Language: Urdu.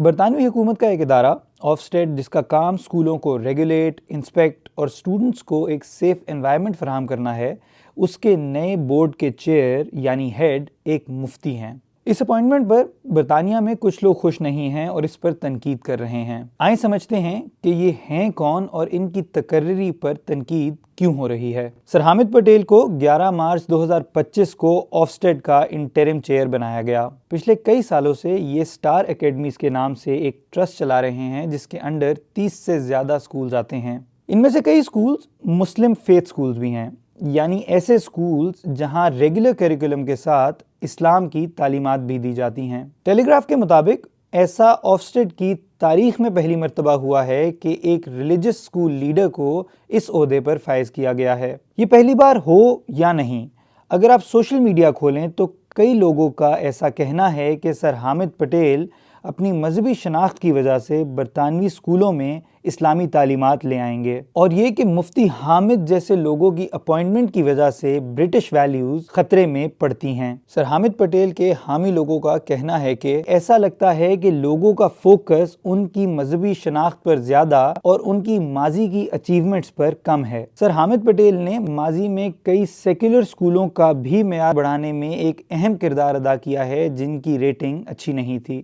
برطانوی حکومت کا ایک ادارہ آفسٹیڈ، جس کا کام اسکولوں کو ریگولیٹ، انسپیکٹ اور اسٹوڈنٹس کو ایک سیف انوائرمنٹ فراہم کرنا ہے، اس کے نئے بورڈ کے چیئر یعنی ہیڈ ایک مفتی ہیں۔ اس اپوائنٹمنٹ پر برطانیہ میں کچھ لوگ خوش نہیں ہیں اور اس پر تنقید کر رہے ہیں۔ آئیں سمجھتے ہیں کہ یہ ہیں کون اور ان کی تقرری پر تنقید کیوں ہو رہی ہے۔ سر حامد پٹیل کو 11 مارچ 2025 کو آفسٹیڈ کا انٹرم چیئر بنایا گیا۔ پچھلے کئی سالوں سے یہ اسٹار اکیڈمیز کے نام سے ایک ٹرسٹ چلا رہے ہیں جس کے انڈر 30 سے زیادہ سکولز آتے ہیں۔ ان میں سے کئی سکولز مسلم فیتھ سکولز بھی ہیں، یعنی ایسے سکولز جہاں ریگولر کریکولم کے ساتھ اسلام کی تعلیمات بھی دی جاتی ہیں۔ ٹیلی گراف کے مطابق ایسا آفسٹیڈ کی تاریخ میں پہلی مرتبہ ہوا ہے کہ ایک ریلیجس سکول لیڈر کو اس عہدے پر فائز کیا گیا ہے۔ یہ پہلی بار ہو یا نہیں، اگر آپ سوشل میڈیا کھولیں تو کئی لوگوں کا ایسا کہنا ہے کہ سر حامد پٹیل اپنی مذہبی شناخت کی وجہ سے برطانوی سکولوں میں اسلامی تعلیمات لے آئیں گے، اور یہ کہ مفتی حامد جیسے لوگوں کی اپوائنٹمنٹ کی وجہ سے برٹش ویلیوز خطرے میں پڑتی ہیں۔ سر حامد پٹیل کے حامی لوگوں کا کہنا ہے کہ ایسا لگتا ہے کہ لوگوں کا فوکس ان کی مذہبی شناخت پر زیادہ اور ان کی ماضی کی اچیومنٹس پر کم ہے۔ سر حامد پٹیل نے ماضی میں کئی سیکولر سکولوں کا بھی معیار بڑھانے میں ایک اہم کردار ادا کیا ہے جن کی ریٹنگ اچھی نہیں تھی۔